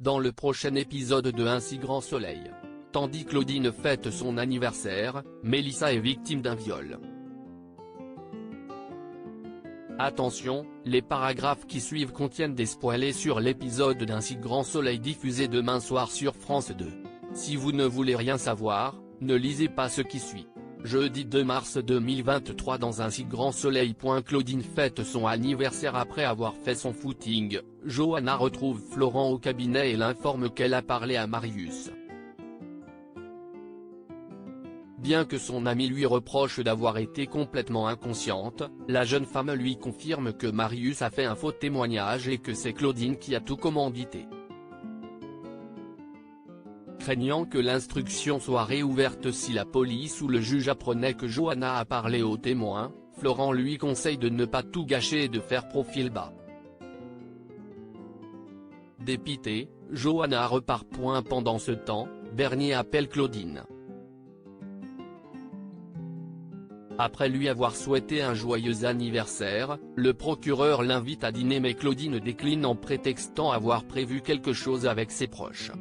dans le prochain épisode de Un si grand soleil. Tandis que Claudine fête son anniversaire, Mélissa est victime d'un viol. Attention, les paragraphes qui suivent contiennent des spoilers sur l'épisode d'Un si grand soleil diffusé demain soir sur France 2. Si vous ne voulez rien savoir, ne lisez pas ce qui suit. Jeudi 2 mars 2023 dans Un si grand soleil. Claudine fête son anniversaire après avoir fait son footing. Johanna retrouve Florent au cabinet et l'informe qu'elle a parlé à Marius. Bien que son amie lui reproche d'avoir été complètement inconsciente, la jeune femme lui confirme que Marius a fait un faux témoignage et que c'est Claudine qui a tout commandité. Craignant que l'instruction soit réouverte si la police ou le juge apprenait que Johanna a parlé aux témoins, Florent lui conseille de ne pas tout gâcher et de faire profil bas. Dépitée, Johanna repart. Pendant ce temps, Bernier appelle Claudine. Après lui avoir souhaité un joyeux anniversaire, le procureur l'invite à dîner mais Claudine décline en prétextant avoir prévu quelque chose avec ses proches.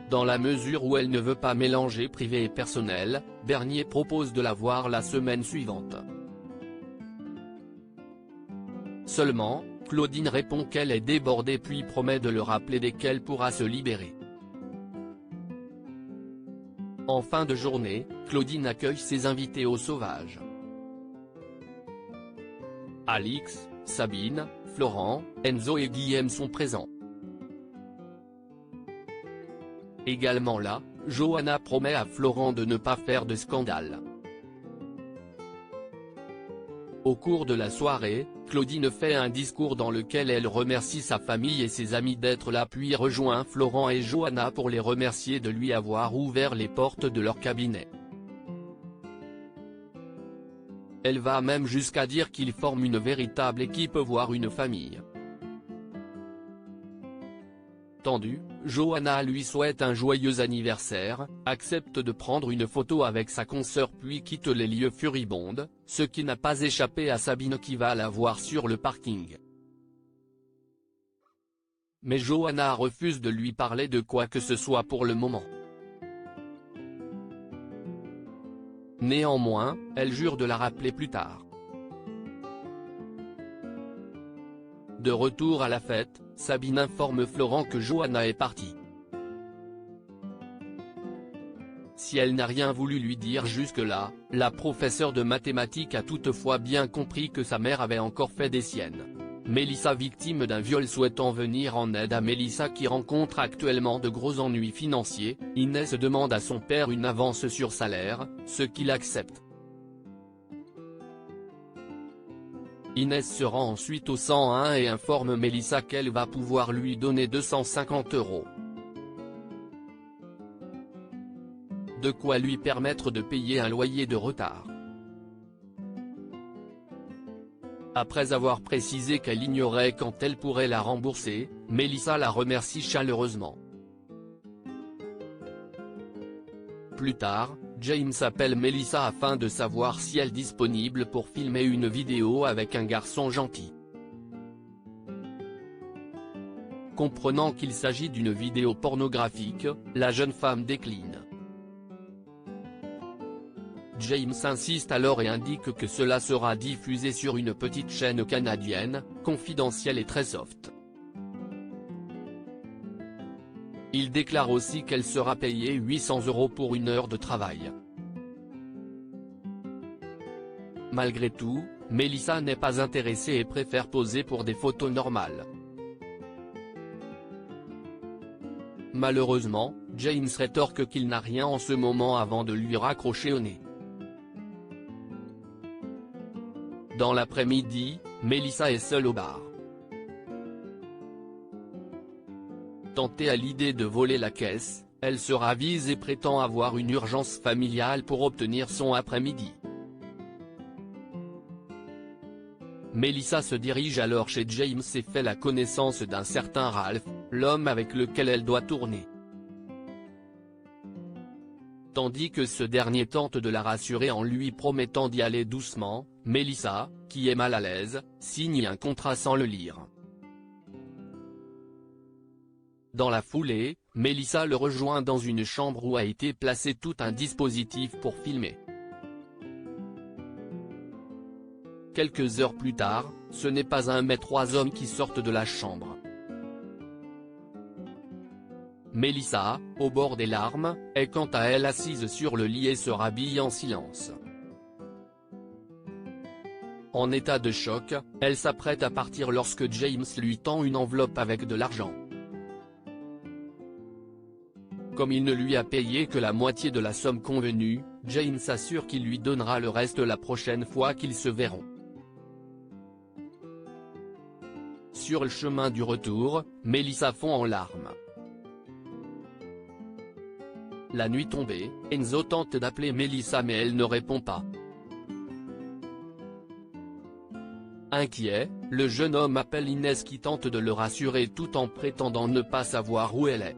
Dans la mesure où elle ne veut pas mélanger privé et personnel, Bernier propose de la voir la semaine suivante. Seulement, Claudine répond qu'elle est débordée puis promet de le rappeler dès qu'elle pourra se libérer. En fin de journée, Claudine accueille ses invités au sauvage. Alix, Sabine, Florent, Enzo et Guillaume sont présents. Également là, Johanna promet à Florent de ne pas faire de scandale. Au cours de la soirée, Claudine fait un discours dans lequel elle remercie sa famille et ses amis d'être là puis rejoint Florent et Johanna pour les remercier de lui avoir ouvert les portes de leur cabinet. Elle va même jusqu'à dire qu'ils forment une véritable équipe voire une famille. Tendu, Johanna lui souhaite un joyeux anniversaire, accepte de prendre une photo avec sa consoeur puis quitte les lieux furibonde, ce qui n'a pas échappé à Sabine qui va la voir sur le parking. Mais Johanna refuse de lui parler de quoi que ce soit pour le moment. Néanmoins, elle jure de la rappeler plus tard. De retour à la fête, Sabine informe Florent que Johanna est partie. Si elle n'a rien voulu lui dire jusque-là, la professeure de mathématiques a toutefois bien compris que sa mère avait encore fait des siennes. Mélissa victime d'un viol souhaitant venir en aide à Mélissa qui rencontre actuellement de gros ennuis financiers, Inès demande à son père une avance sur salaire, ce qu'il accepte. Inès se rend ensuite au 101 et informe Mélissa qu'elle va pouvoir lui donner 250 €. De quoi lui permettre de payer un loyer de retard. Après avoir précisé qu'elle ignorait quand elle pourrait la rembourser, Mélissa la remercie chaleureusement. Plus tard, James appelle Mélissa afin de savoir si elle est disponible pour filmer une vidéo avec un garçon gentil. Comprenant qu'il s'agit d'une vidéo pornographique, la jeune femme décline. James insiste alors et indique que cela sera diffusé sur une petite chaîne canadienne, confidentielle et très soft. Il déclare aussi qu'elle sera payée 800 € pour une heure de travail. Malgré tout, Mélissa n'est pas intéressée et préfère poser pour des photos normales. Malheureusement, James rétorque qu'il n'a rien en ce moment avant de lui raccrocher au nez. Dans l'après-midi, Mélissa est seule au bar. Tentée à l'idée de voler la caisse, elle se ravise et prétend avoir une urgence familiale pour obtenir son après-midi. Mélissa se dirige alors chez James et fait la connaissance d'un certain Ralph, l'homme avec lequel elle doit tourner. Tandis que ce dernier tente de la rassurer en lui promettant d'y aller doucement, Mélissa, qui est mal à l'aise, signe un contrat sans le lire. Dans la foulée, Melissa le rejoint dans une chambre où a été placé tout un dispositif pour filmer. Quelques heures plus tard, ce n'est pas un mais 3 hommes qui sortent de la chambre. Melissa, au bord des larmes, est quant à elle assise sur le lit et se rhabille en silence. En état de choc, elle s'apprête à partir lorsque James lui tend une enveloppe avec de l'argent. Comme il ne lui a payé que la moitié de la somme convenue, James assure qu'il lui donnera le reste la prochaine fois qu'ils se verront. Sur le chemin du retour, Melissa fond en larmes. La nuit tombée, Enzo tente d'appeler Melissa mais elle ne répond pas. Inquiet, le jeune homme appelle Inès qui tente de le rassurer tout en prétendant ne pas savoir où elle est.